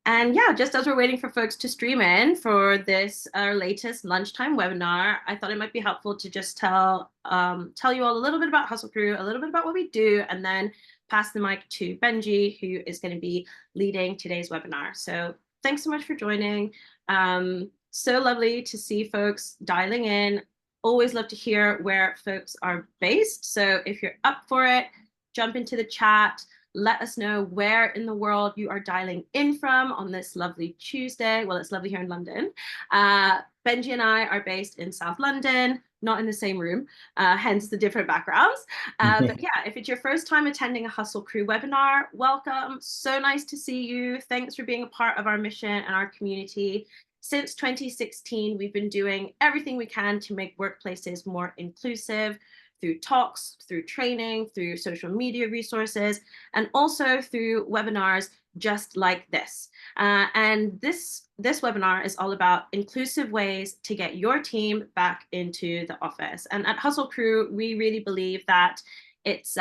And yeah, just as we're waiting for folks to stream in for this our latest lunchtime webinar, I thought it might be helpful to just tell you all a little bit about Hustle Crew, a little bit about what we do, and then pass the mic to Benji, who is going to be leading today's webinar. So thanks so much for joining. So lovely to see folks dialing in. Always love to hear where folks are based. So if you're up for it, jump into the chat. Let us know where in the world you are dialing in from on this lovely Tuesday. Well, it's lovely here in London. Benji and I are based in South London, not in the same room, hence the different backgrounds. But yeah, if it's your first time attending a Hustle Crew webinar, welcome. So nice to see you. Thanks for being a part of our mission and our community. Since 2016, we've been doing everything we can to make workplaces more inclusive, through talks, through training, through social media resources, and also through webinars just like this. And this webinar is all about inclusive ways to get your team back into the office. And at Hustle Crew, we really believe that it's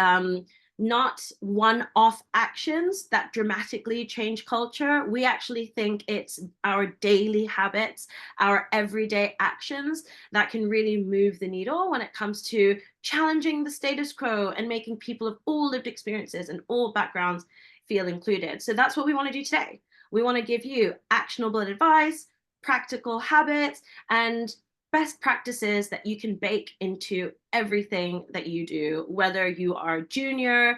not one-off actions that dramatically change culture. We actually think it's our daily habits, our everyday actions that can really move the needle when it comes to challenging the status quo and making people of all lived experiences and all backgrounds feel included. So that's what we want to do today. We want to give you actionable advice, practical habits, and best practices that you can bake into everything that you do, whether you are junior,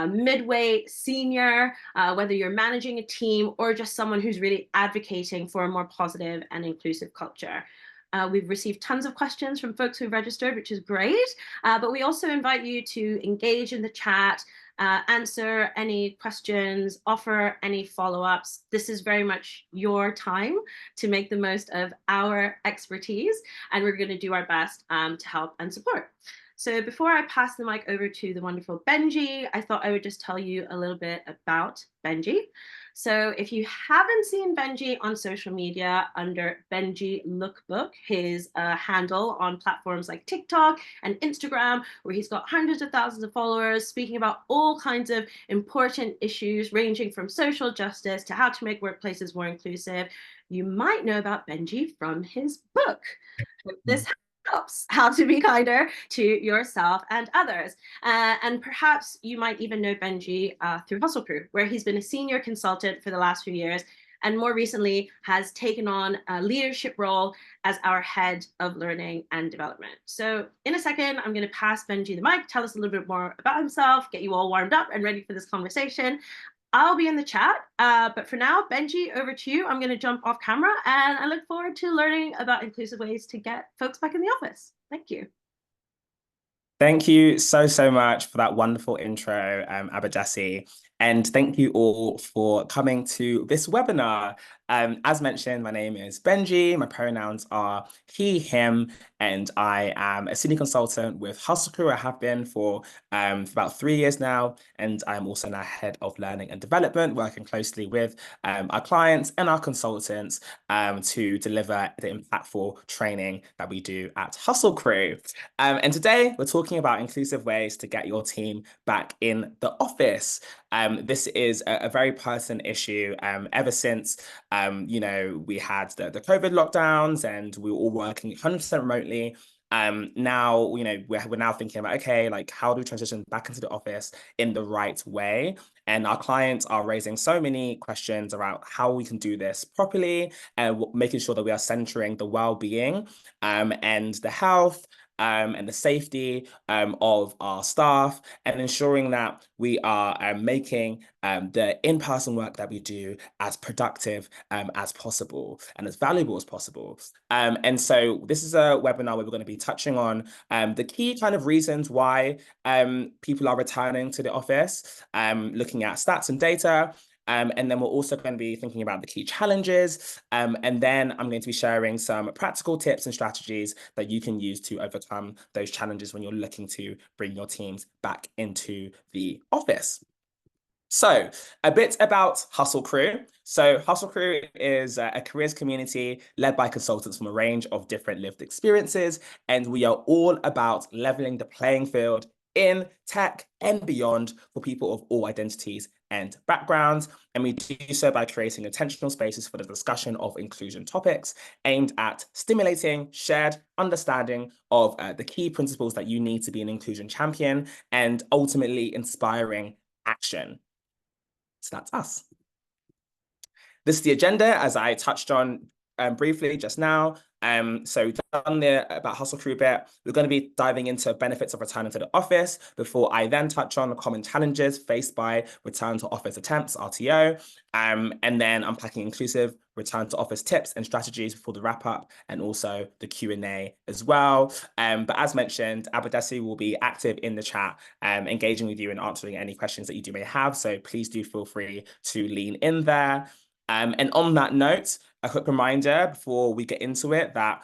midweight, senior, whether you're managing a team or just someone who's really advocating for a more positive and inclusive culture. We've received tons of questions from folks who've registered, which is great, but we also invite you to engage in the chat, answer any questions, offer any follow-ups. This is very much your time to make the most of our expertise, and we're going to do our best to help and support. So before I pass the mic over to the wonderful Benji, I thought I would just tell you a little bit about Benji. So if you haven't seen Benji on social media under Benji Lookbook, his handle on platforms like TikTok and Instagram, where he's got hundreds of thousands of followers speaking about all kinds of important issues ranging from social justice to how to make workplaces more inclusive, you might know about Benji from his book. This helps how to be kinder to yourself and others. And perhaps you might even know Benji through Hustle Crew, where he's been a senior consultant for the last few years, and more recently has taken on a leadership role as our head of learning and development. So in a second, I'm going to pass Benji the mic, tell us a little bit more about himself, get you all warmed up and ready for this conversation. I'll be in the chat, but for now, Benji, over to you. I'm going to jump off camera, and I look forward to learning about inclusive ways to get folks back in the office. Thank you. Thank you so much for that wonderful intro, Abadasi. And thank you all for coming to this webinar. As mentioned, my name is Benji. My pronouns are he, him, and I am a senior consultant with Hustle Crew. I have been for about 3 years now, and I'm also now head of learning and development, working closely with our clients and our consultants to deliver the impactful training that we do at Hustle Crew. And today we're talking about inclusive ways to get your team back in the office. This is a very pertinent issue ever since we had the COVID lockdowns and we were all working 100% remotely. Now, we're now thinking about, okay, like how do we transition back into the office in the right way? And our clients are raising so many questions about how we can do this properly and making sure that we are centering the well-being and the health and the safety of our staff, and ensuring that we are making the in-person work that we do as productive as possible and as valuable as possible. And so this is a webinar where we're going to be touching on the key kind of reasons why people are returning to the office, looking at stats and data. And then we're also going to be thinking about the key challenges. And then I'm going to be sharing some practical tips and strategies that you can use to overcome those challenges when you're looking to bring your teams back into the office. So a bit about Hustle Crew. So Hustle Crew is a careers community led by consultants from a range of different lived experiences, and we are all about leveling the playing field in tech and beyond for people of all identities and backgrounds. And we do so by creating intentional spaces for the discussion of inclusion topics aimed at stimulating shared understanding of the key principles that you need to be an inclusion champion and ultimately inspiring action. So that's us. This is the agenda, as I touched on briefly just now. So we've done the about Hustle Crew bit. We're going to be diving into benefits of returning to the office before I then touch on the common challenges faced by return to office attempts, RTO, and then unpacking inclusive return to office tips and strategies before the wrap up and also the Q&A as well. But as mentioned, Abadesi will be active in the chat, engaging with you and answering any questions that you do may have. So please do feel free to lean in there. And on that note, a quick reminder before we get into it that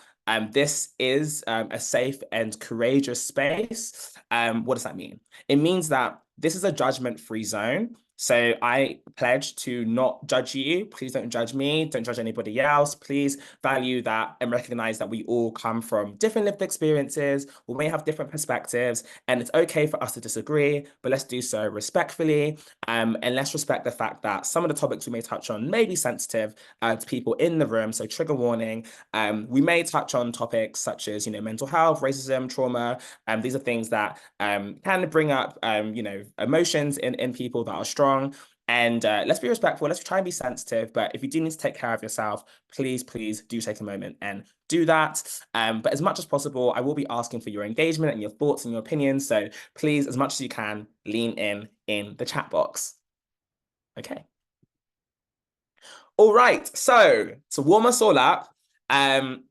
this is a safe and courageous space. What does that mean? It means that this is a judgment-free zone. So I pledge to not judge you. Please don't judge me. Don't judge anybody else. Please value that and recognize that we all come from different lived experiences. We may have different perspectives, and it's okay for us to disagree, but let's do so respectfully. And let's respect the fact that some of the topics we may touch on may be sensitive to people in the room. So trigger warning. We may touch on topics such as, mental health, racism, trauma. These are things that can bring up, emotions in people that are strong. And let's be respectful. Let's try and be sensitive. But if you do need to take care of yourself, please do take a moment and do that. But as much as possible, I will be asking for your engagement and your thoughts and your opinions. So please, as much as you can, lean in the chat box. Okay. All right. So to warm us all up,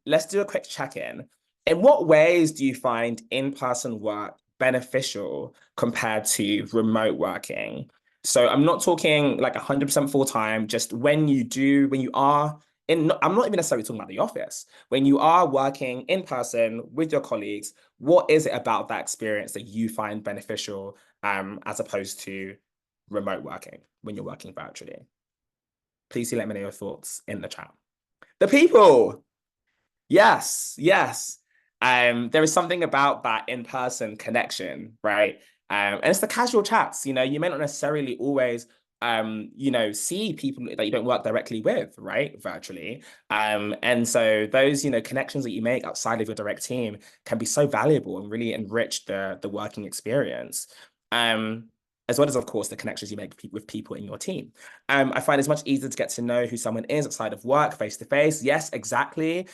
let's do a quick check-in. In what ways do you find in-person work beneficial compared to remote working? So I'm not talking like 100% full-time, just when you are in, I'm not even necessarily talking about the office. When you are working in person with your colleagues, what is it about that experience that you find beneficial as opposed to remote working when you're working virtually? Please do let me know your thoughts in the chat. The people. Yes. There is something about that in-person connection, right? And it's the casual chats. You may not necessarily always see people that you don't work directly with, right? Virtually. And so those, connections that you make outside of your direct team can be so valuable and really enrich the working experience. As well as, of course, the connections you make with people in your team. I find it's much easier to get to know who someone is outside of work, face to face. Yes, exactly.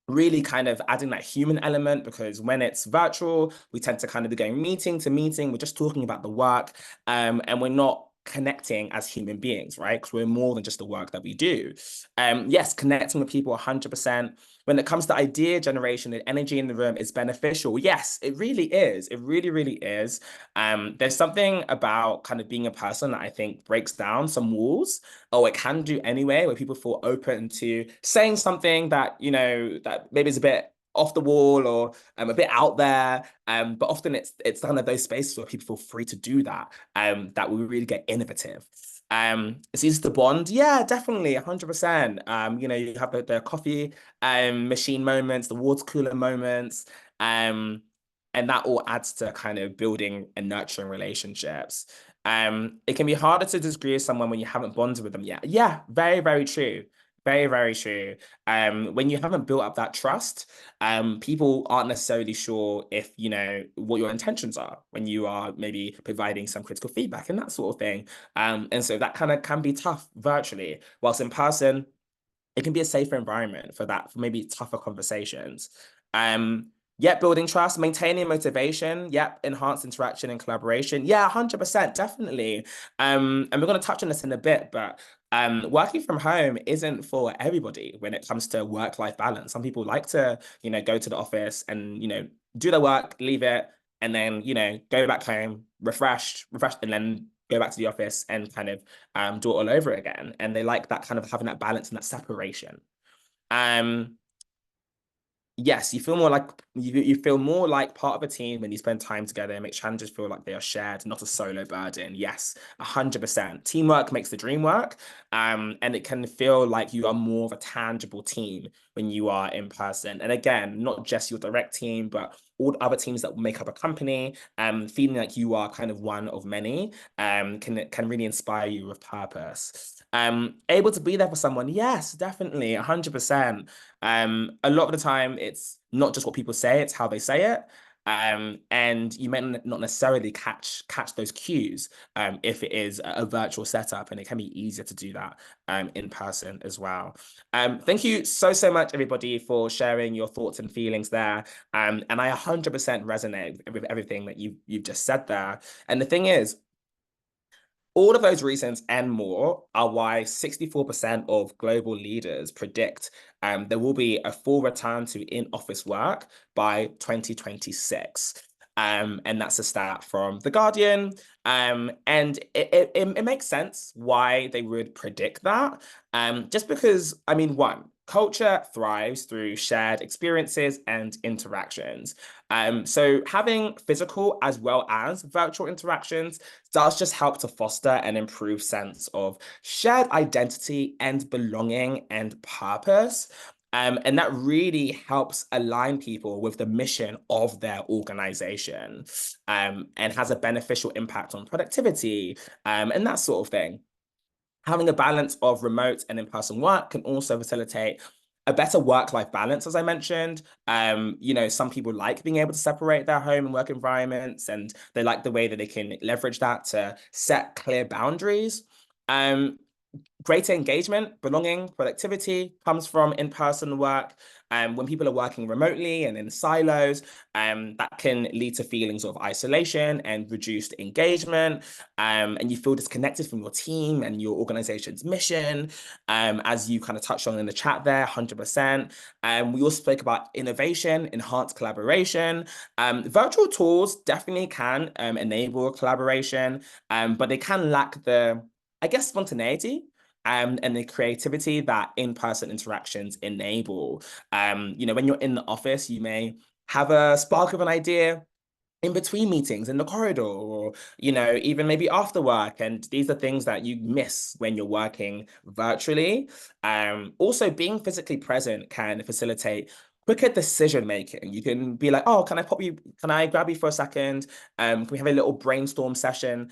Really kind of adding that human element, because when it's virtual, we tend to kind of be going meeting to meeting. We're just talking about the work, and we're not connecting as human beings, right? Because we're more than just the work that we do. Yes, connecting with people 100%. When it comes to idea generation, the energy in the room is beneficial. Yes, it really is. It really is. There's something about kind of being a person that I think breaks down some walls, or it can do anyway, where people feel open to saying something that, that maybe is a bit off the wall or a bit out there. But often it's kind of those spaces where people feel free to do that, that we really get innovative. It's easy to bond. Yeah, definitely, 100%. You have the coffee machine moments, the water cooler moments, and that all adds to kind of building and nurturing relationships. It can be harder to disagree with someone when you haven't bonded with them yet. Yeah, very true. Very true. When you haven't built up that trust, people aren't necessarily sure if, what your intentions are when you are maybe providing some critical feedback and that sort of thing. And so that kind of can be tough virtually, whilst in person, it can be a safer environment for maybe tougher conversations. Yep, building trust, maintaining motivation. Yep, enhanced interaction and collaboration. Yeah, 100%, definitely. And we're going to touch on this in a bit, but working from home isn't for everybody when it comes to work-life balance. Some people like to, go to the office and, do their work, leave it, and then, go back home, refreshed, and then go back to the office and kind of do it all over again. And they like that kind of having that balance and that separation. yes, you feel more like you feel more like part of a team when you spend time together and make challenges feel like they are shared, not a solo burden. Yes, 100%. Teamwork makes the dream work. And it can feel like you are more of a tangible team when you are in person. And again, not just your direct team, but all the other teams that make up a company, feeling like you are kind of one of many, can really inspire you with purpose. Able to be there for someone, yes, definitely, 100%. A lot of the time, it's not just what people say, it's how they say it. And you may not necessarily catch those cues if it is a virtual setup, and it can be easier to do that in person as well. Thank you so much, everybody, for sharing your thoughts and feelings there. And I 100% resonate with everything that you've just said there. And the thing is, all of those reasons and more are why 64% of global leaders predict there will be a full return to in-office work by 2026. And that's a stat from The Guardian. And it makes sense why they would predict that. Just because, I mean, one, culture thrives through shared experiences and interactions. So having physical as well as virtual interactions does just help to foster an improved sense of shared identity and belonging and purpose. And that really helps align people with the mission of their organization, and has a beneficial impact on productivity, and that sort of thing. Having a balance of remote and in-person work can also facilitate a better work-life balance, as I mentioned. Some people like being able to separate their home and work environments, and they like the way that they can leverage that to set clear boundaries. Um, Greater engagement, belonging, productivity comes from in-person work. When people are working remotely and in silos, that can lead to feelings of isolation and reduced engagement. And you feel disconnected from your team and your organization's mission, as you kind of touched on in the chat there, 100%. We also spoke about innovation, enhanced collaboration. Virtual tools definitely can enable collaboration, but they can lack the, I guess, spontaneity and the creativity that in-person interactions enable. When you're in the office, you may have a spark of an idea in between meetings in the corridor, or even maybe after work, and these are things that you miss when you're working virtually. Also, being physically present can facilitate quicker decision making. You can be like, oh, can I grab you for a second? Can we have a little brainstorm session?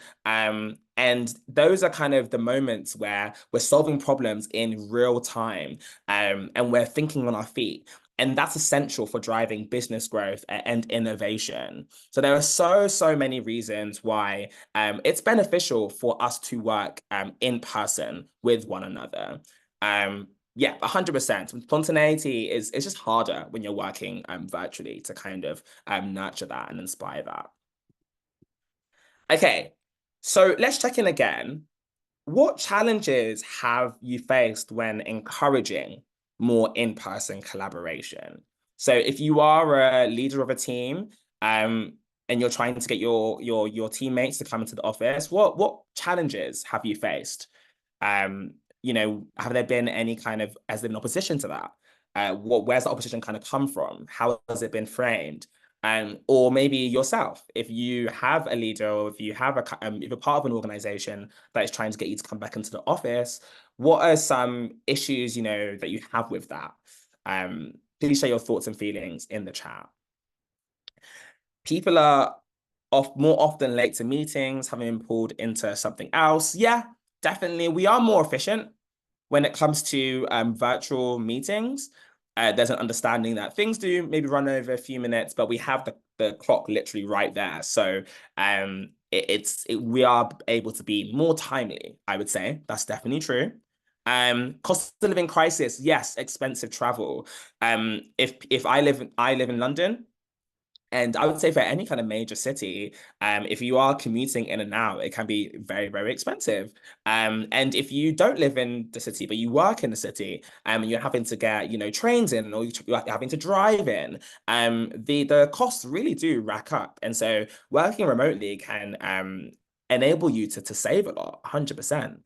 And those are kind of the moments where we're solving problems in real time, and we're thinking on our feet. And that's essential for driving business growth and innovation. So there are so many reasons why it's beneficial for us to work in person with one another. Yeah, 100%. Spontaneity is just harder when you're working virtually to kind of nurture that and inspire that. Okay, so let's check in again. What challenges have you faced when encouraging more in-person collaboration? So if you are a leader of a team, and you're trying to get your teammates to come into the office, what challenges have you faced? Have there been any kind of, has there been opposition to that? Where's the opposition kind of come from? How has it been framed? Or maybe yourself, if you have a leader, or if you have if you're part of an organization that is trying to get you to come back into the office, what are some issues that you have with that? Please share your thoughts and feelings in the chat. People are more often late to meetings, having been pulled into something else. Yeah, definitely. We are more efficient when it comes to virtual meetings. There's an understanding that things do maybe run over a few minutes, but we have the clock literally right there. So we are able to be more timely, I would say. That's definitely true. Cost of living crisis, yes, expensive travel. If I live in London, and I would say for any kind of major city, if you are commuting in and out, it can be very expensive. And if you don't live in the city, but you work in the city, and you're having to get, trains in, or you're having to drive in, the costs really do rack up. And so working remotely can enable you to save a lot, 100%.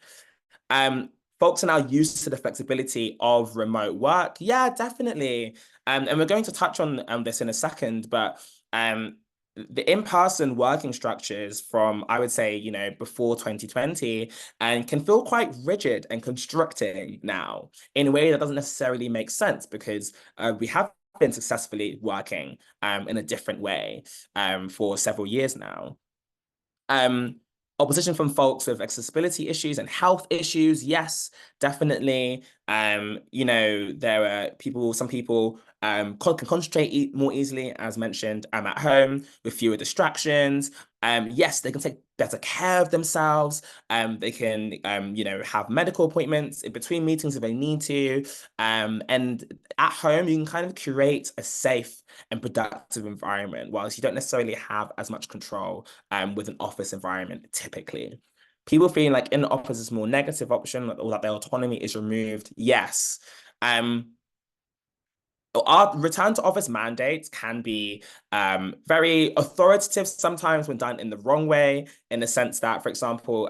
Folks are now used to the flexibility of remote work. Yeah, definitely. And we're going to touch on this in a second, but the in-person working structures from, I would say, before 2020, and can feel quite rigid and constricting now in a way that doesn't necessarily make sense because we have been successfully working in a different way for several years now. Um, Opposition from folks with accessibility issues and health issues, yes, definitely. There are some people can concentrate more easily, as mentioned, at home with fewer distractions. Yes, they can take better care of themselves. They can, have medical appointments in between meetings if they need to. And at home, you can kind of curate a safe and productive environment, whilst you don't necessarily have as much control with an office environment typically. People feeling like in the office is a more negative option, or that their autonomy is removed. Yes. Our return to office mandates can be very authoritative sometimes when done in the wrong way, in the sense that, for example,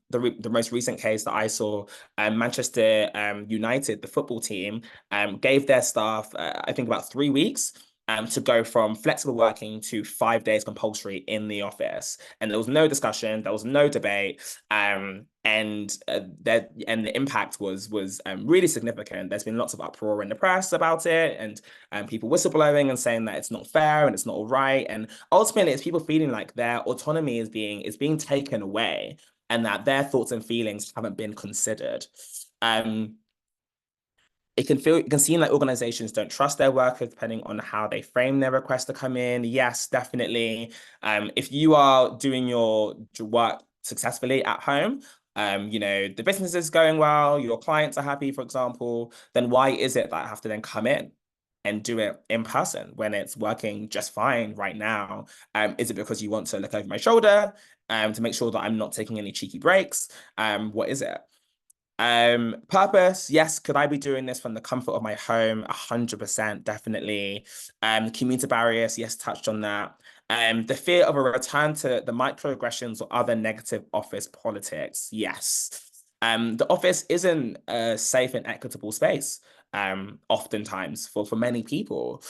the most recent case that I saw, Manchester United, the football team, gave their staff, I think, about 3 weeks to go from flexible working to 5 days compulsory in the office. And there was no discussion, there was no debate. And the impact was really significant. There's been lots of uproar in the press about it, and people whistleblowing and saying that it's not fair and it's not all right. And ultimately, it's people feeling like their autonomy is being taken away, and that their thoughts and feelings haven't been considered. It can seem like organizations don't trust their workers depending on how they frame their request to come in. Yes, definitely. If you are doing your work successfully at home, the business is going well, your clients are happy, for example, then why is it that I have to then come in and do it in person when it's working just fine right now? Is it because you want to look over my shoulder to make sure that I'm not taking any cheeky breaks? What is it? Purpose, yes. Could I be doing this from the comfort of my home? 100%, definitely. Commuter barriers, yes, touched on that. The fear of a return to the microaggressions or other negative office politics, yes. The office isn't a safe and equitable space, oftentimes for many people.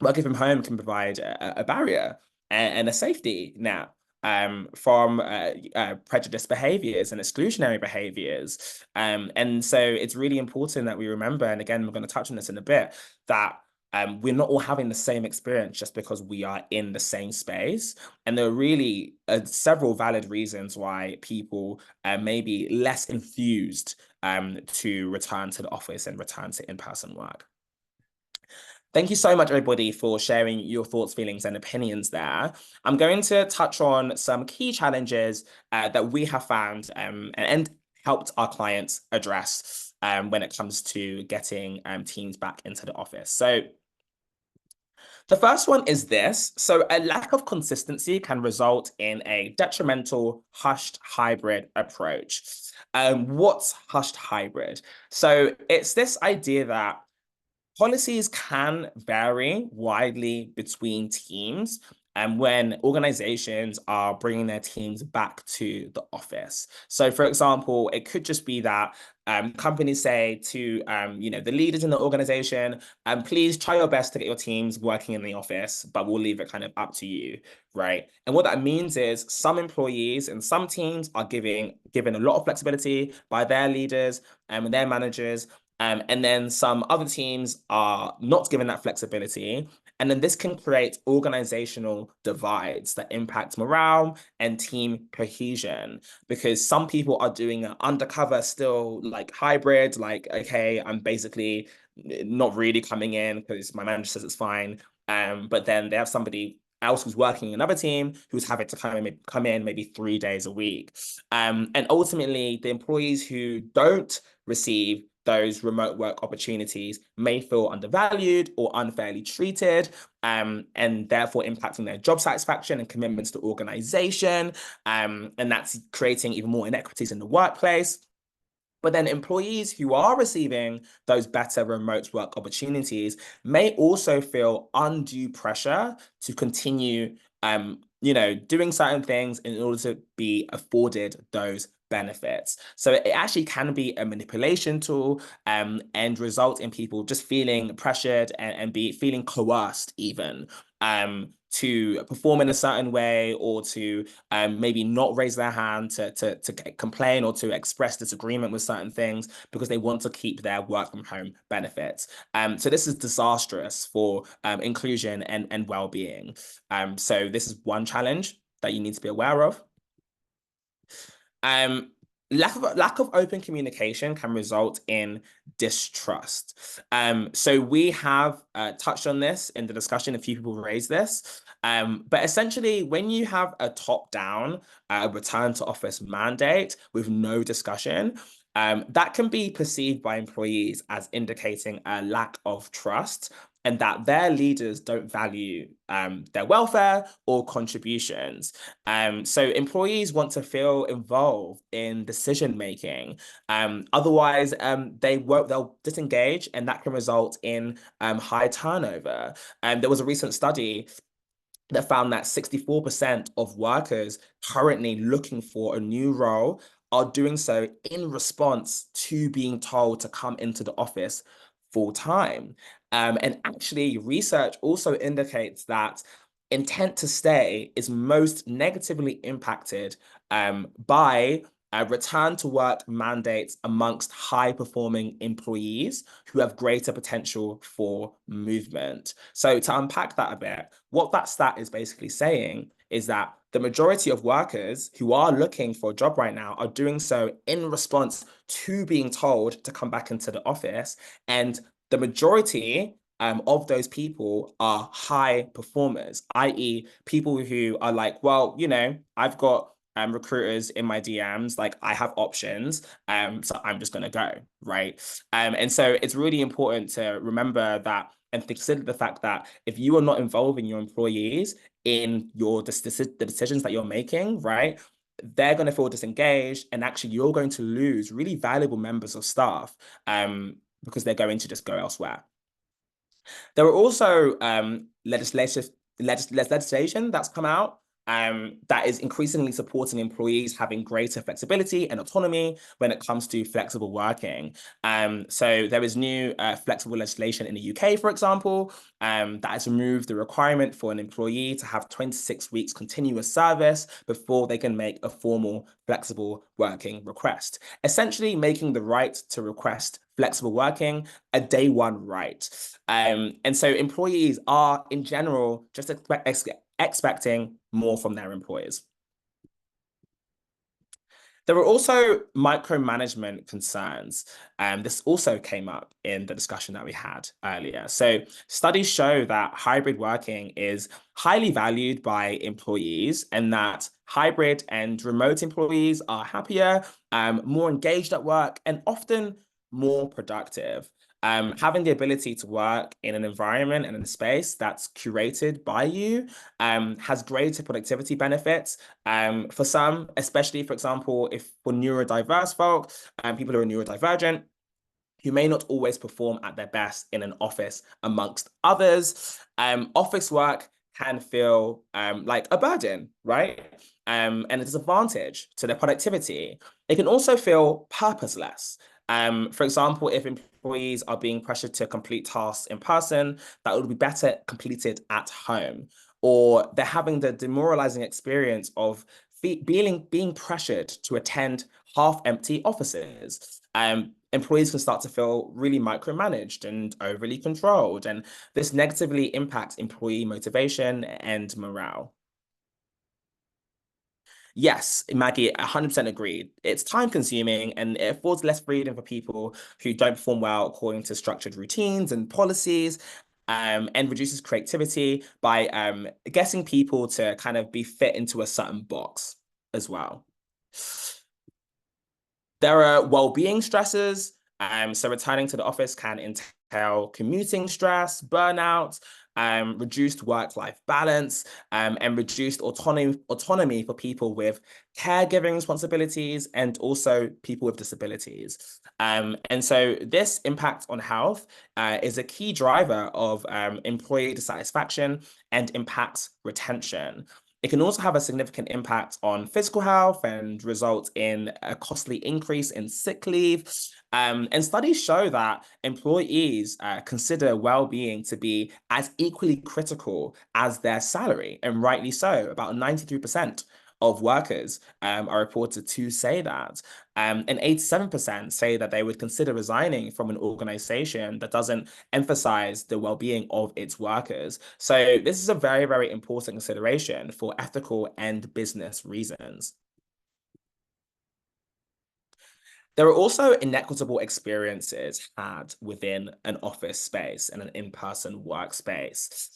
Working from home can provide a barrier and a safety net from prejudiced behaviors and exclusionary behaviors. And so it's really important that we remember, and again, we're going to touch on this in a bit, that we're not all having the same experience just because we are in the same space. And there are really several valid reasons why people may be less enthused to return to the office and return to in-person work. Thank you so much, everybody, for sharing your thoughts, feelings, and opinions there. I'm going to touch on some key challenges that we have found and helped our clients address when it comes to getting teams back into the office. So the first one is this. So a lack of consistency can result in a detrimental hushed hybrid approach. What's hushed hybrid? So it's this idea that policies can vary widely between teams and when organizations are bringing their teams back to the office. So, for example, it could just be that companies say to the leaders in the organization, please try your best to get your teams working in the office, but we'll leave it kind of up to you, right? And what that means is some employees and some teams are given a lot of flexibility by their leaders and their managers. And then some other teams are not given that flexibility. And then this can create organizational divides that impact morale and team cohesion, because some people are doing an undercover still like hybrid, like, okay, I'm basically not really coming in because my manager says it's fine. But then they have somebody else who's working in another team who's having to come in maybe 3 days a week. And ultimately, the employees who don't receive those remote work opportunities may feel undervalued or unfairly treated, and therefore impacting their job satisfaction and commitments to organization. And that's creating even more inequities in the workplace. But then employees who are receiving those better remote work opportunities may also feel undue pressure to continue doing certain things in order to be afforded those benefits. So it actually can be a manipulation tool, and result in people just feeling pressured and be feeling coerced even, to perform in a certain way, or to maybe not raise their hand to complain or to express disagreement with certain things because they want to keep their work from home benefits. So this is disastrous for inclusion and well-being. So this is one challenge that you need to be aware of. Um, lack of open communication can result in distrust. So we have touched on this in the discussion. A few people raised this. But essentially, when you have a top-down return to office mandate with no discussion, that can be perceived by employees as indicating a lack of trust, and that their leaders don't value their welfare or contributions. So employees want to feel involved in decision making. Otherwise, they'll disengage, and that can result in high turnover. There was a recent study that found that 64% of workers currently looking for a new role are doing so in response to being told to come into the office full time. And actually, research also indicates that intent to stay is most negatively impacted by return to work mandates amongst high performing employees who have greater potential for movement. So to unpack that a bit, what that stat is basically saying is that the majority of workers who are looking for a job right now are doing so in response to being told to come back into the office. And the majority of those people are high performers, i.e., people who are like, well, I've got recruiters in my DMs, like I have options, so I'm just gonna go, right? And so it's really important to remember that and consider the fact that if you are not involving your employees in the decisions that you're making, right, they're going to feel disengaged, and actually you're going to lose really valuable members of staff because they're going to just go elsewhere. There are also legislation that's come out that is increasingly supporting employees having greater flexibility and autonomy when it comes to flexible working. So there is new flexible legislation in the UK, for example, that has removed the requirement for an employee to have 26 weeks continuous service before they can make a formal flexible working request, essentially making the right to request flexible working a day one right. And so employees are, in general, just expecting more from their employers. There are also micromanagement concerns. This also came up in the discussion that we had earlier. So studies show that hybrid working is highly valued by employees, and that hybrid and remote employees are happier, more engaged at work, and often more productive. Having the ability to work in an environment and in a space that's curated by you has greater productivity benefits. For some, especially, for example, if for neurodiverse folk, people who are neurodivergent, who may not always perform at their best in an office amongst others, office work can feel like a burden, right? And a disadvantage to their productivity. It can also feel purposeless. For example, if employees are being pressured to complete tasks in person that would be better completed at home, or they're having the demoralizing experience of being pressured to attend half-empty offices. Employees can start to feel really micromanaged and overly controlled, and this negatively impacts employee motivation and morale. Yes, Maggie, 100% agreed. It's time consuming, and it affords less freedom for people who don't perform well according to structured routines and policies, and reduces creativity by getting people to kind of be fit into a certain box as well. There are well-being stressors. So returning to the office can entail commuting stress, burnout, reduced work-life balance, and reduced autonomy for people with caregiving responsibilities and also people with disabilities. And so this impact on health is a key driver of employee dissatisfaction and impacts retention. It can also have a significant impact on physical health and result in a costly increase in sick leave. And studies show that employees consider well-being to be as equally critical as their salary, and rightly so. About 93% of workers are reported to say that. And 87% say that they would consider resigning from an organization that doesn't emphasize the well-being of its workers. So this is a very, very important consideration for ethical and business reasons. There are also inequitable experiences had within an office space and an in-person workspace.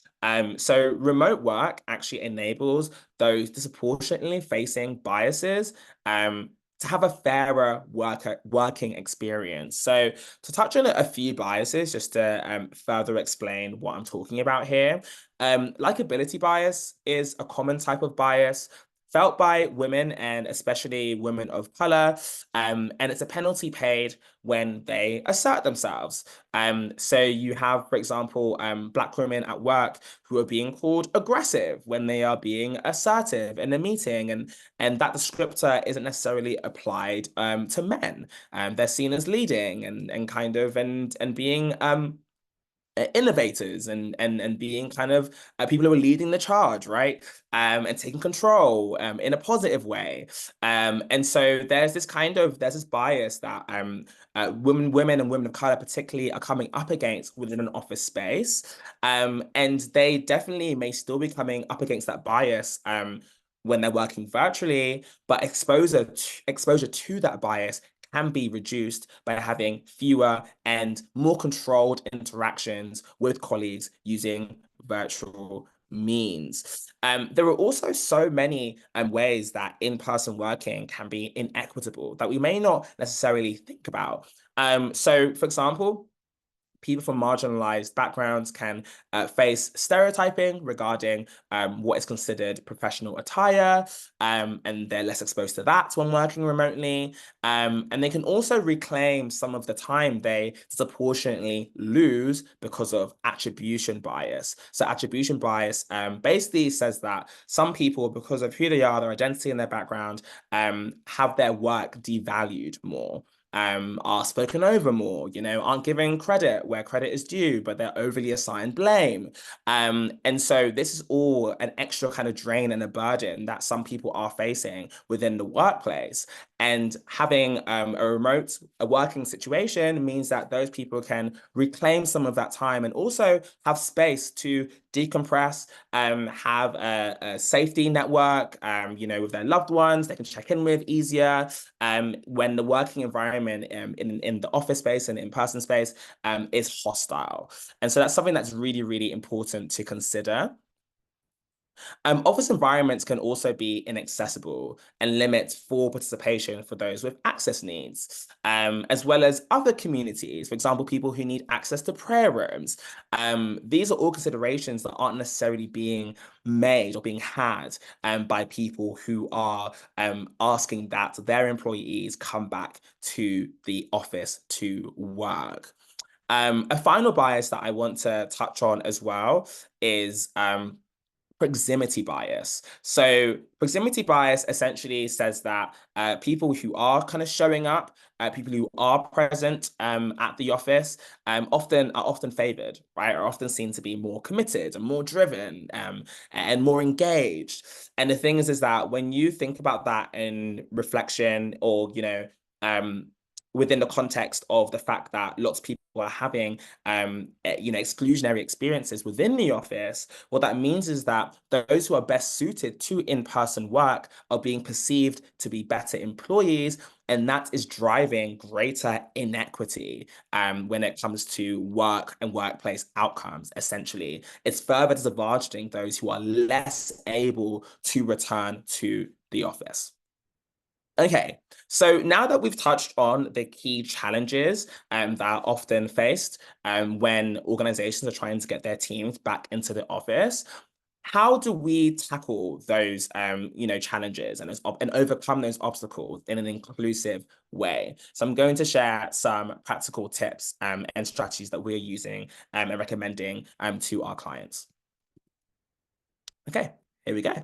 So remote work actually enables those disproportionately facing biases to have a fairer working experience. So to touch on a few biases, just to further explain what I'm talking about here, likability bias is a common type of bias felt by women and especially women of color, and it's a penalty paid when they assert themselves. So you have, for example, Black women at work who are being called aggressive when they are being assertive in a meeting, and that descriptor isn't necessarily applied to men. They're seen as leading and kind of and being innovators and being kind of people who are leading the charge, right? And taking control in a positive way. And so there's this bias that women and women of color particularly are coming up against within an office space. And they definitely may still be coming up against that bias when they're working virtually, but exposure to that bias can be reduced by having fewer and more controlled interactions with colleagues using virtual means. There are also so many ways that in-person working can be inequitable that we may not necessarily think about. So, for example, people from marginalized backgrounds can face stereotyping regarding what is considered professional attire, and they're less exposed to that when working remotely. And they can also reclaim some of the time they disproportionately lose because of attribution bias. So attribution bias basically says that some people, because of who they are, their identity and their background, have their work devalued more. Are spoken over more, aren't given credit where credit is due, but they're overly assigned blame. And so this is all an extra kind of drain and a burden that some people are facing within the workplace. And having a working situation means that those people can reclaim some of that time and also have space to decompress, have a safety network, with their loved ones they can check in with easier, when the working environment in the office space and in-person space is hostile. And so that's something that's really, really important to consider. Office environments can also be inaccessible and limit full participation for those with access needs, as well as other communities, for example, people who need access to prayer rooms. These are all considerations that aren't necessarily being made or being had by people who are asking that their employees come back to the office to work. A final bias that I want to touch on as well is proximity bias. So proximity bias essentially says that people who are kind of showing up, people who are present at the office, are often favored, right? Are often seen to be more committed and more driven and more engaged. And the thing is that when you think about that in reflection, or within the context of the fact that lots of people are having exclusionary experiences within the office, what that means is that those who are best suited to in-person work are being perceived to be better employees, and that is driving greater inequity when it comes to work and workplace outcomes. Essentially, it's further disadvantaging those who are less able to return to the office. Okay, so now that we've touched on the key challenges that are often faced when organizations are trying to get their teams back into the office, how do we tackle those challenges and overcome those obstacles in an inclusive way? So I'm going to share some practical tips and strategies that we're using and recommending to our clients. Okay, here we go.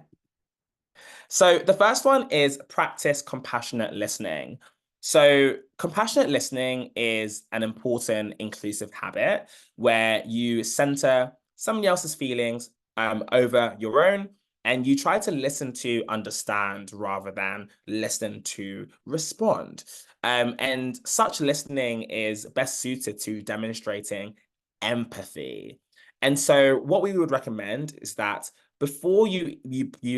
So the first one is practice compassionate listening. So compassionate listening is an important inclusive habit where you center somebody else's feelings over your own, and you try to listen to understand rather than listen to respond. And such listening is best suited to demonstrating empathy. And so what we would recommend is that before you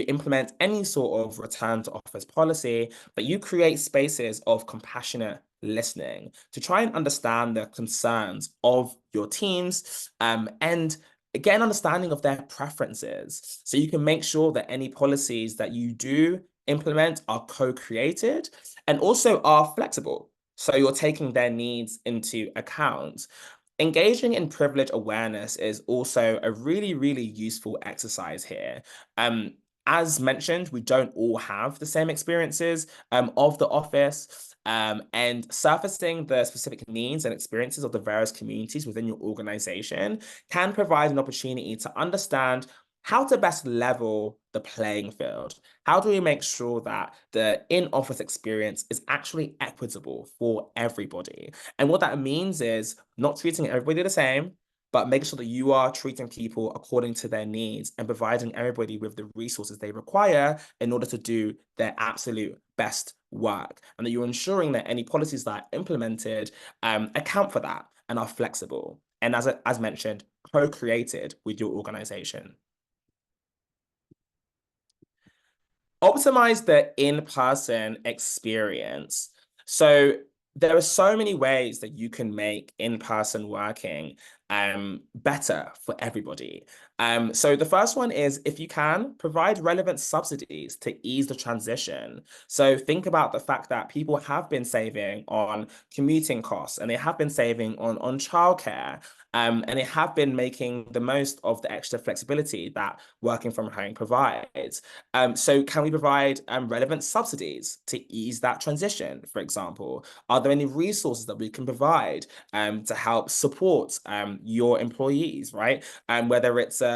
implement any sort of return to office policy, that you create spaces of compassionate listening to try and understand the concerns of your teams, and get an understanding of their preferences, so you can make sure that any policies that you do implement are co-created and also are flexible. So you're taking their needs into account. Engaging in privilege awareness is also a really, really useful exercise here. As mentioned, we don't all have the same experiences of the office, and surfacing the specific needs and experiences of the various communities within your organization can provide an opportunity to understand how to best level the playing field. How do we make sure that the in-office experience is actually equitable for everybody? And what that means is not treating everybody the same, but making sure that you are treating people according to their needs and providing everybody with the resources they require in order to do their absolute best work. And that you're ensuring that any policies that are implemented account for that and are flexible. And as mentioned, co-created with your organization. Optimize the in-person experience. So there are so many ways that you can make in-person working better for everybody. So the first one is, if you can, provide relevant subsidies to ease the transition. So think about the fact that people have been saving on commuting costs, and they have been saving on childcare, and they have been making the most of the extra flexibility that working from home provides. So can we provide relevant subsidies to ease that transition, for example? Are there any resources that we can provide to help support your employees, right? Whether it's a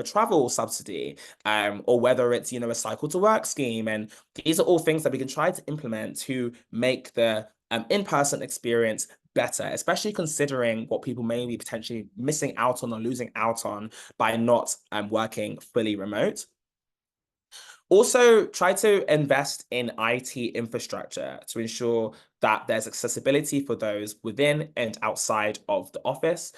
travel subsidy, or whether it's a cycle to work scheme. And these are all things that we can try to implement to make the in-person experience better, especially considering what people may be potentially missing out on or losing out on by not working fully remote. Also, try to invest in IT infrastructure to ensure that there's accessibility for those within and outside of the office.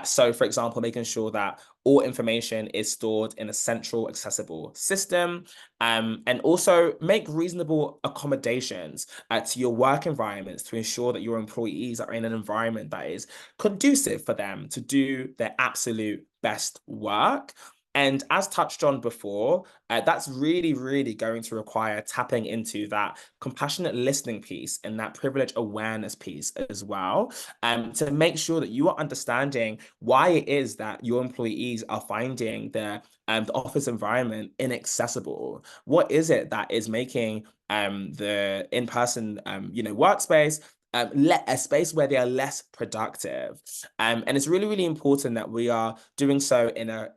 So, for example, making sure that all information is stored in a central accessible system, and also make reasonable accommodations to your work environments to ensure that your employees are in an environment that is conducive for them to do their absolute best work. And as touched on before, that's really, really going to require tapping into that compassionate listening piece and that privilege awareness piece as well, to make sure that you are understanding why it is that your employees are finding the office environment inaccessible. What is it that is making the in-person workspace a space where they are less productive? And it's really, really important that we are doing so in a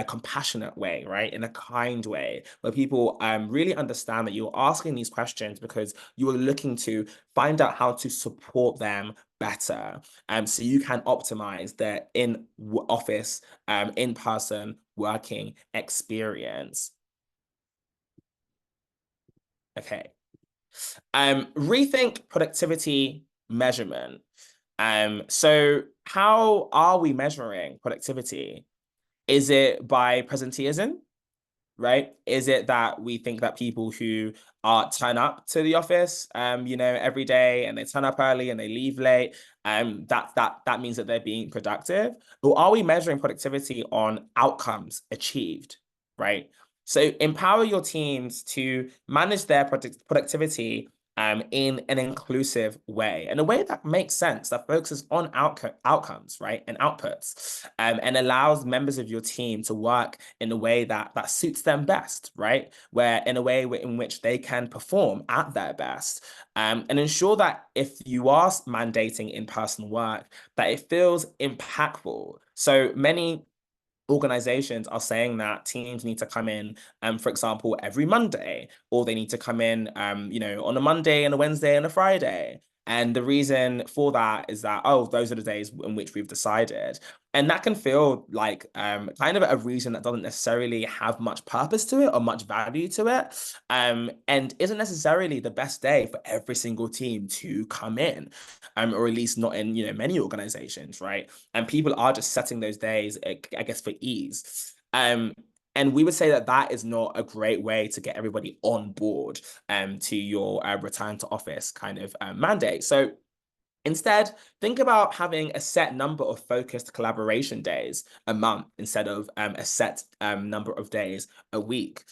compassionate way, right? In a kind way, where people really understand that you're asking these questions because you are looking to find out how to support them better. So you can optimize their in-office, in-person working experience. Okay. Rethink productivity measurement. So how are we measuring productivity? Is it by presenteeism, right? Is it that we think that people who turn up to the office, every day, and they turn up early and they leave late, that means that they're being productive? Or are we measuring productivity on outcomes achieved, right? So empower your teams to manage their productivity in an inclusive way, in a way that makes sense, that focuses on outcomes, right, and outputs, and allows members of your team to work in a way that suits them best, right, where in a way in which they can perform at their best, and ensure that if you are mandating in-person work, that it feels impactful. So many organizations are saying that teams need to come in, for example, every Monday, or they need to come in, on a Monday and a Wednesday and a Friday. And the reason for that is that, oh, those are the days in which we've decided. And that can feel like kind of a reason that doesn't necessarily have much purpose to it or much value to it, and isn't necessarily the best day for every single team to come in, or at least not in many organizations, right? And people are just setting those days, I guess, for ease. And we would say that that is not a great way to get everybody on board to your return to office kind of mandate. So instead, think about having a set number of focused collaboration days a month instead of a set number of days a week.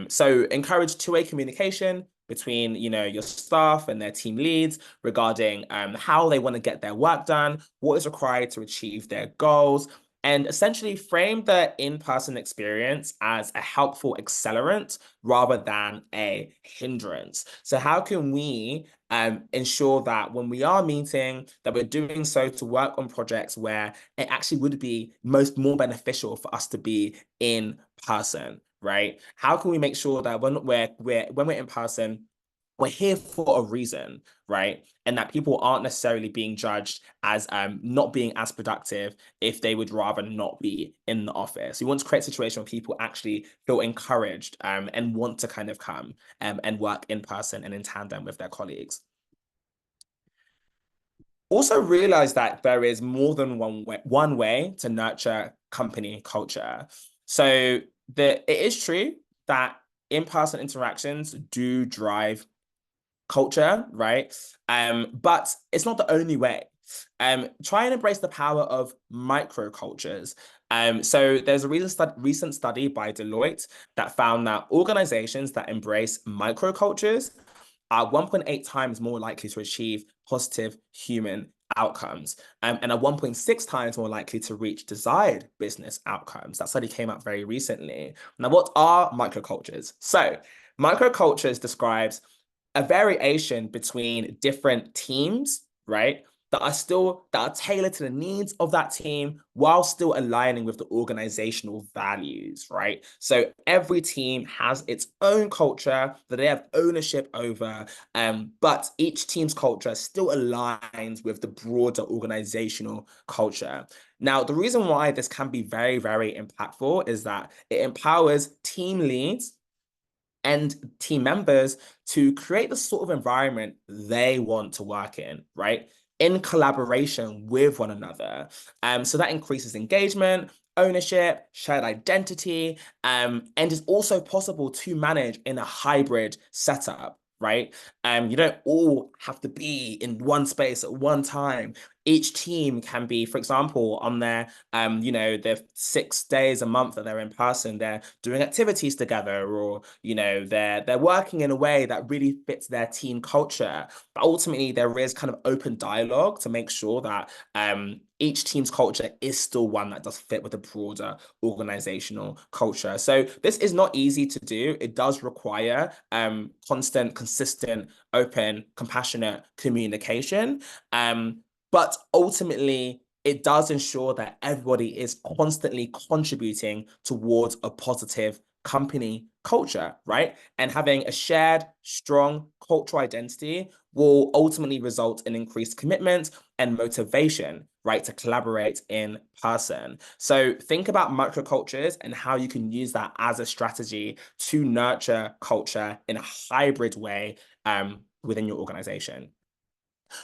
So encourage two-way communication between your staff and their team leads regarding how they want to get their work done, what is required to achieve their goals, and essentially frame the in-person experience as a helpful accelerant rather than a hindrance. So how can we ensure that when we are meeting, that we're doing so to work on projects where it actually would be more beneficial for us to be in person, right? How can we make sure that when we're in person, we're here for a reason, right? And that people aren't necessarily being judged as not being as productive if they would rather not be in the office. We want to create a situation where people actually feel encouraged and want to kind of come and work in person and in tandem with their colleagues. Also realize that there is more than one way to nurture company culture. So it is true that in-person interactions do drive culture, right? But it's not the only way. Try and embrace the power of microcultures. So there's a recent study by Deloitte that found that organizations that embrace microcultures are 1.8 times more likely to achieve positive human outcomes, and are 1.6 times more likely to reach desired business outcomes. That study came out very recently. Now, what are microcultures? So microcultures describes a variation between different teams, right? That are tailored to the needs of that team while still aligning with the organizational values, right? So every team has its own culture that they have ownership over, but each team's culture still aligns with the broader organizational culture. Now, the reason why this can be very, very impactful is that it empowers team leads and team members to create the sort of environment they want to work in, right? In collaboration with one another. So that increases engagement, ownership, shared identity, and is also possible to manage in a hybrid setup, right? You don't all have to be in one space at one time. Each team can be, for example, on their, their 6 days a month that they're in person, they're doing activities together, or, they're working in a way that really fits their team culture. But ultimately, there is kind of open dialogue to make sure that each team's culture is still one that does fit with the broader organizational culture. So this is not easy to do. It does require constant, consistent, open, compassionate communication. But ultimately, it does ensure that everybody is constantly contributing towards a positive company culture, right? And having a shared, strong cultural identity will ultimately result in increased commitment and motivation, right, to collaborate in person. So think about microcultures and how you can use that as a strategy to nurture culture in a hybrid way within your organization.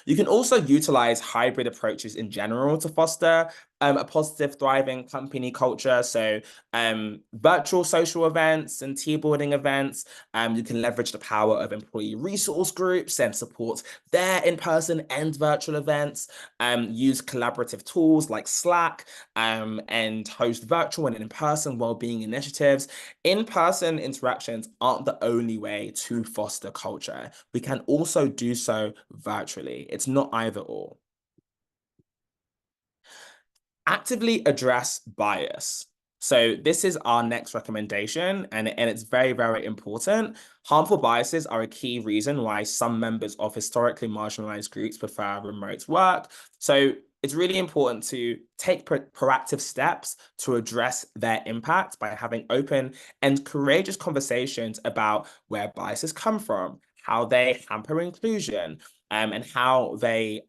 You can also utilize hybrid approaches in general to foster a positive, thriving company culture. So virtual social events and team building events, you can leverage the power of employee resource groups and support their in-person and virtual events. Use collaborative tools like Slack and host virtual and in-person well-being initiatives. In-person interactions aren't the only way to foster culture. We can also do so virtually. It's not either or. Actively address bias. So this is our next recommendation, and it's very, very important. Harmful biases are a key reason why some members of historically marginalized groups prefer remote work. So it's really important to take proactive steps to address their impact by having open and courageous conversations about where biases come from, how they hamper inclusion, and how they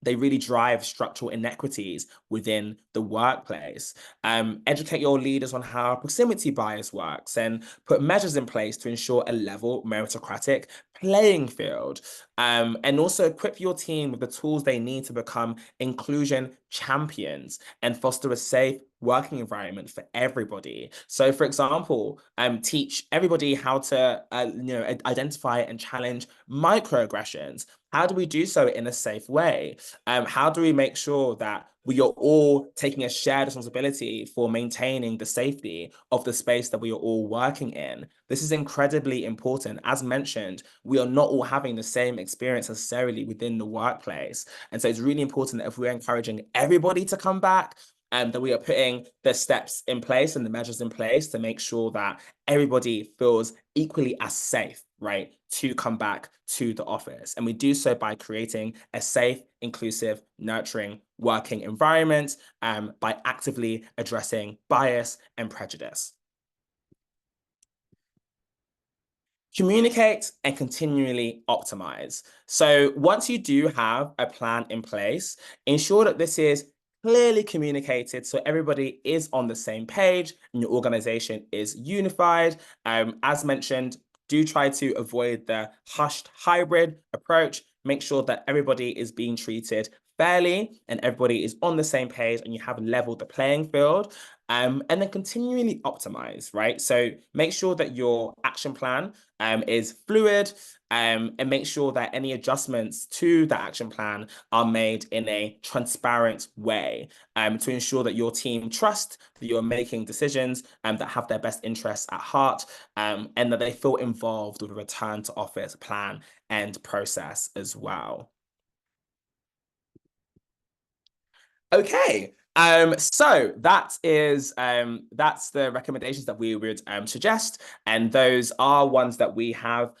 really drive structural inequities within the workplace. Educate your leaders on how proximity bias works and put measures in place to ensure a level meritocratic playing field. And also equip your team with the tools they need to become inclusion champions and foster a safe working environment for everybody. So, for example, teach everybody how to identify and challenge microaggressions. How do we do so in a safe way? How do we make sure that we are all taking a shared responsibility for maintaining the safety of the space that we are all working in? This is incredibly important. As mentioned, we are not all having the same experience necessarily within the workplace. And so it's really important that if we're encouraging everybody to come back, that we are putting the steps in place and the measures in place to make sure that everybody feels equally as safe, right, to come back to the office. And we do so by creating a safe, inclusive, nurturing working environment, by actively addressing bias and prejudice. Communicate and continually optimize. So once you do have a plan in place, ensure that this is clearly communicated so everybody is on the same page and your organization is unified. As mentioned, do try to avoid the hushed hybrid approach. Make sure that everybody is being treated fairly and everybody is on the same page and you have leveled the playing field. And then continually optimize, right? So make sure that your action plan is fluid, and make sure that any adjustments to the action plan are made in a transparent way, to ensure that your team trust that you're making decisions that have their best interests at heart, and that they feel involved with a return to office plan and process as well. Okay. So that's the recommendations that we would suggest, and those are ones that we have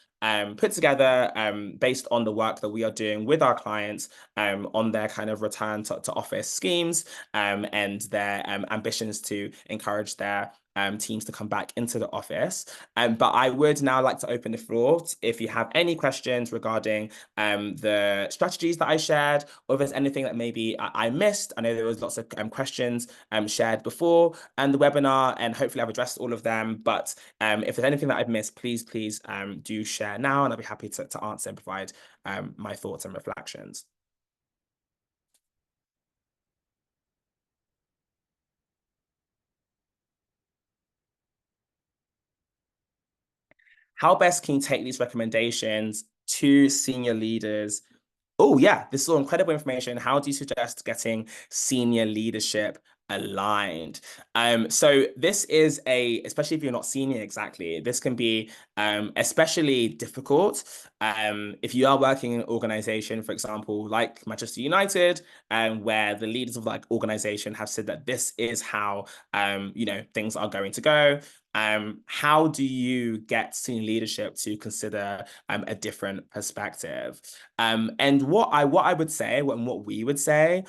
put together based on the work that we are doing with our clients on their kind of return to office schemes and their ambitions to encourage their teams to come back into the office. But I would now like to open the floor if you have any questions regarding the strategies that I shared, or if there's anything that maybe I missed. I know there was lots of questions shared before the webinar, and hopefully I've addressed all of them. But if there's anything that I've missed, please do share now, and I'll be happy to answer and provide my thoughts and reflections. How best can you take these recommendations to senior leaders? Oh, yeah, this is all incredible information. How do you suggest getting senior leadership aligned? So this is especially if you're not senior exactly, this can be especially difficult if you are working in an organization, for example, like Manchester United, where the leaders of that organization have said that this is how things are going to go. How do you get senior leadership to consider a different perspective? And what I would say, and what we would say,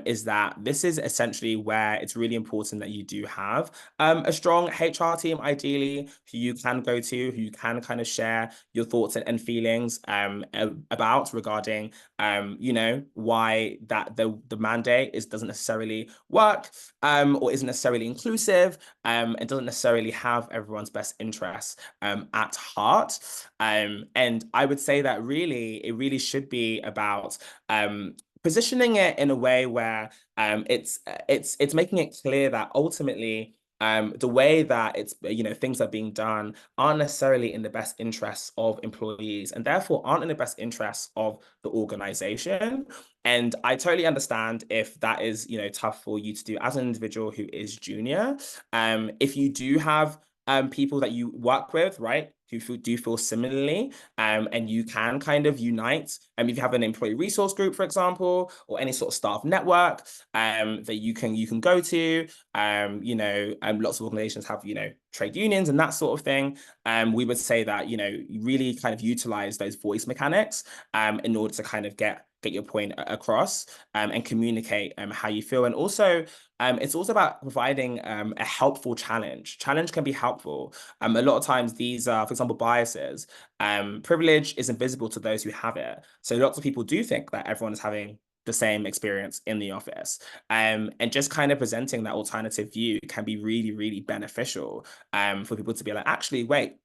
is that this is essentially where it's really important that you do have a strong HR team, ideally, who you can go to, who you can kind of share your thoughts and feelings about regarding, why that the mandate doesn't necessarily work or isn't necessarily inclusive and doesn't necessarily have everyone's best interests at heart. And I would say that it really should be about positioning it in a way where it's making it clear that ultimately the way that things are being done aren't necessarily in the best interests of employees, and therefore aren't in the best interests of the organization. And I totally understand if that is tough for you to do as an individual who is junior. If you do have people that you work with, right, who do feel similarly, and you can kind of unite. If you have an employee resource group, for example, or any sort of staff network that you can go to, lots of organizations have trade unions and that sort of thing. We would say that you really kind of utilize those voice mechanics in order to kind of get get your point across, and communicate how you feel. And also, it's also about providing a helpful challenge. Challenge can be helpful. A lot of times these are, for example, biases. Privilege is invisible to those who have it. So lots of people do think that everyone is having the same experience in the office. And just kind of presenting that alternative view can be really, really beneficial for people to be like, actually, wait,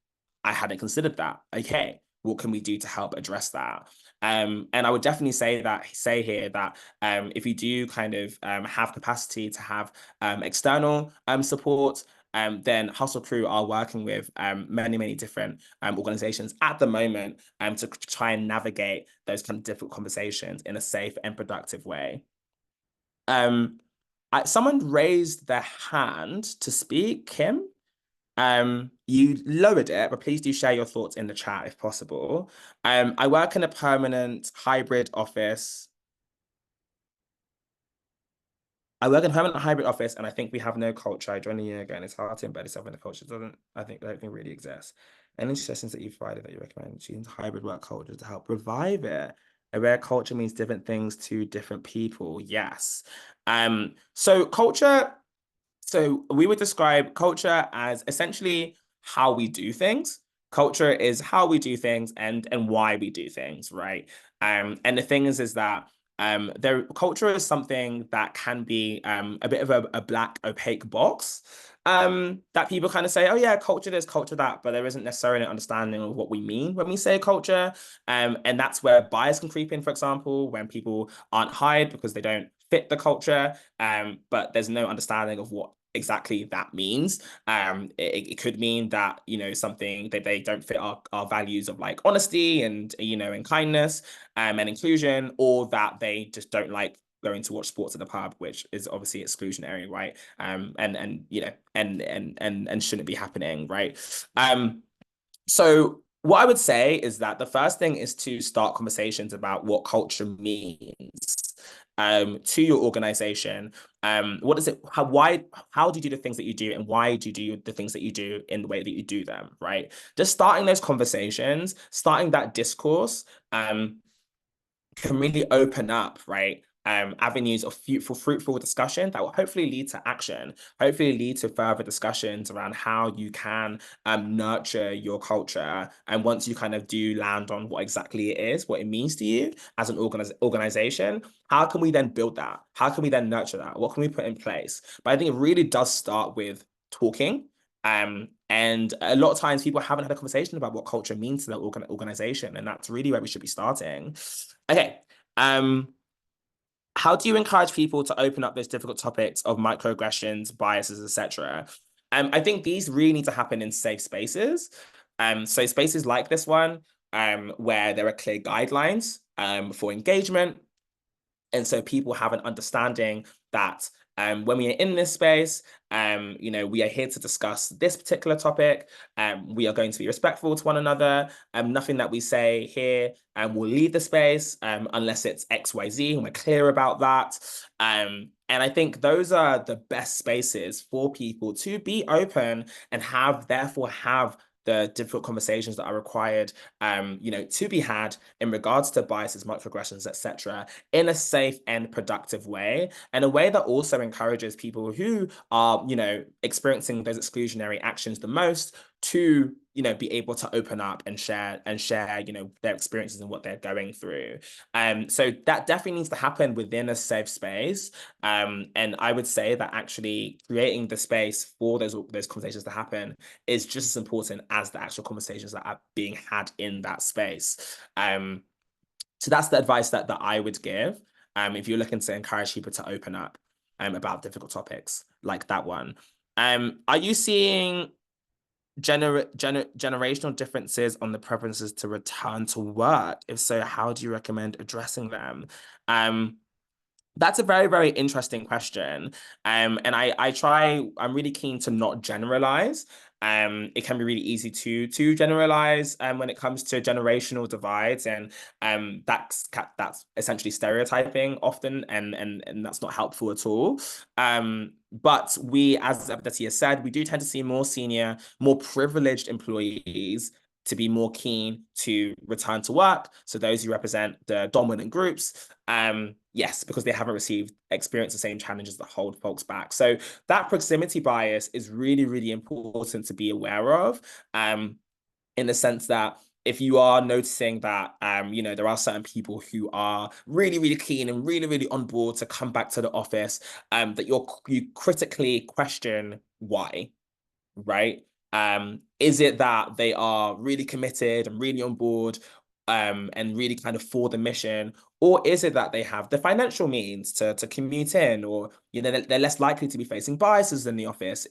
I hadn't considered that. Okay, what can we do to help address that? And I would definitely say here that if you do kind of have capacity to have external support, then Hustle Crew are working with many, many different organizations at the moment to try and navigate those kind of difficult conversations in a safe and productive way. Someone raised their hand to speak, Kim. You lowered it, but please do share your thoughts in the chat if possible. I work in a permanent hybrid office. And I think we have no culture. I joined a year ago, and it's hard to embed itself in the culture. I don't think really exists. Any suggestions that you've provided that you recommend choosing hybrid work culture to help revive it? Aware culture means different things to different people. Yes. So culture. So we would describe culture as essentially how we do things. Culture is how we do things and why we do things, right? And the thing is that their culture is something that can be a bit of a black opaque box that people kind of say, oh yeah, culture this, culture that, but there isn't necessarily an understanding of what we mean when we say culture. And that's where bias can creep in, for example, when people aren't hired because they don't fit the culture, but there's no understanding of what exactly that means. It could mean that, you know, something that they don't fit our values of like honesty and, you know, and kindness and inclusion, or that they just don't like going to watch sports at the pub, which is obviously exclusionary, right? And you know, and shouldn't be happening, right? So what I would say is that the first thing is to start conversations about what culture means to your organization. What is it? How do you do the things that you do, and why do you do the things that you do in the way that you do them, right? Just starting those conversations, starting that discourse, can really open up, right? Avenues of fruitful discussion that will hopefully lead to action, hopefully lead to further discussions around how you can nurture your culture. And once you kind of do land on what exactly it is, what it means to you as an organization, how can we then build that? How can we then nurture that? What can we put in place? But I think it really does start with talking. And a lot of times people haven't had a conversation about what culture means to their organization, and that's really where we should be starting. Okay. How do you encourage people to open up those difficult topics of microaggressions, biases, etc.? I think these really need to happen in safe spaces. So spaces like this one, where there are clear guidelines for engagement. And so people have an understanding that when we are in this space, you know, we are here to discuss this particular topic. We are going to be respectful to one another. Nothing that we say here will leave the space unless it's XYZ, and we're clear about that. And I think those are the best spaces for people to be open and therefore have the difficult conversations that are required, you know, to be had in regards to biases, microaggressions, etc., in a safe and productive way, and a way that also encourages people who are, you know, experiencing those exclusionary actions the most to, you know, be able to open up and share, you know, their experiences and what they're going through. So that definitely needs to happen within a safe space. And I would say that actually creating the space for those conversations to happen is just as important as the actual conversations that are being had in that space. So that's the advice that I would give if you're looking to encourage people to open up about difficult topics like that one. Are you seeing generational differences on the preferences to return to work? If so, how do you recommend addressing them? That's a very, very interesting question. And I'm really keen to not generalize. It can be really easy to generalize when it comes to generational divides, and that's essentially stereotyping often, and that's not helpful at all. But we, as Abadesi has said, we do tend to see more senior, more privileged employees to be more keen to return to work. So those who represent the dominant groups, yes, because they haven't received experience the same challenges that hold folks back. So that proximity bias is really, really important to be aware of, in the sense that if you are noticing that, there are certain people who are really, really keen and really, really on board to come back to the office, that you critically question why, right? Is it that they are really committed and really on board, and really kind of for the mission? Or is it that they have the financial means to commute in, or, they're less likely to be facing biases in the office?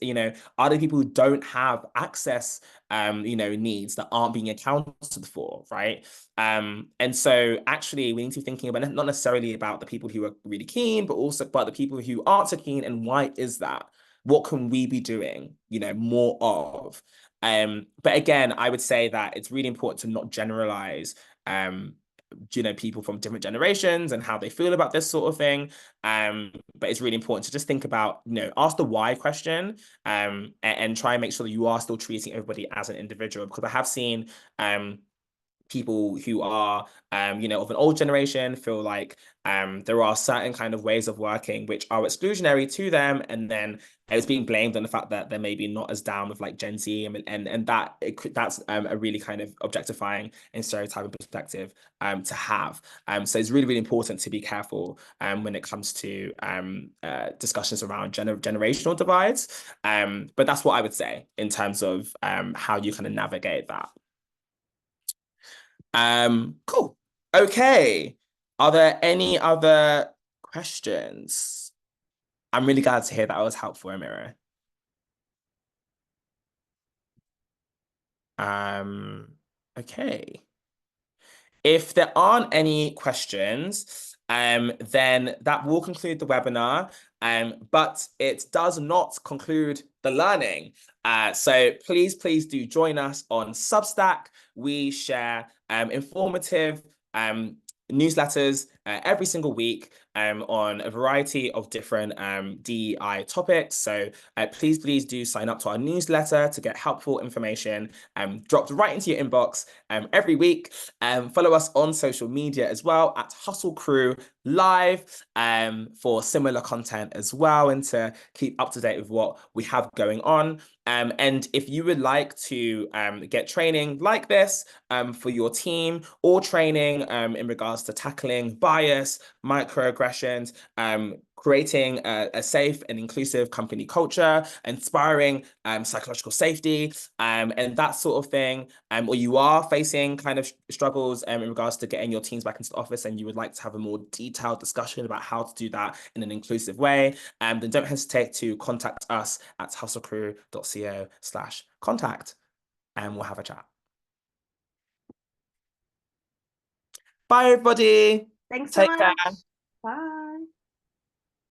Are there people who don't have access, needs that aren't being accounted for, right? And so actually we need to be thinking about not necessarily about the people who are really keen, but also about the people who aren't so keen, and why is that? What can we be doing, more of? But again, I would say that it's really important to not generalize, people from different generations and how they feel about this sort of thing. But it's really important to just think about, ask the why question, and try and make sure that you are still treating everybody as an individual. Because I have seen, people who are, of an old generation feel like, there are certain kind of ways of working which are exclusionary to them, and then it's being blamed on the fact that they're maybe not as down with like Gen Z, and that's a really kind of objectifying and stereotyping perspective, to have. So it's really, really important to be careful, when it comes to, discussions around generational divides. But that's what I would say in terms of, how you kind of navigate that. Cool. Okay. Are there any other questions? I'm really glad to hear that I was helpful, Amira. Okay. If there aren't any questions, then that will conclude the webinar. But it does not conclude the learning. So please do join us on Substack. We share, informative, newsletters, every single week, on a variety of different, DEI topics. So please do sign up to our newsletter to get helpful information, dropped right into your inbox, every week. Follow us on social media as well at Hustle Crew Live, for similar content as well, and to keep up to date with what we have going on. And if you would like to, get training like this, for your team, or training, in regards to tackling bias, microaggressions, creating a safe and inclusive company culture, inspiring, psychological safety, and that sort of thing, or you are facing kind of struggles, in regards to getting your teams back into the office, and you would like to have a more detailed discussion about how to do that in an inclusive way, then don't hesitate to contact us at hustlecrew.co/contact, and we'll have a chat. Bye, everybody. Thanks so Take much. care. Bye.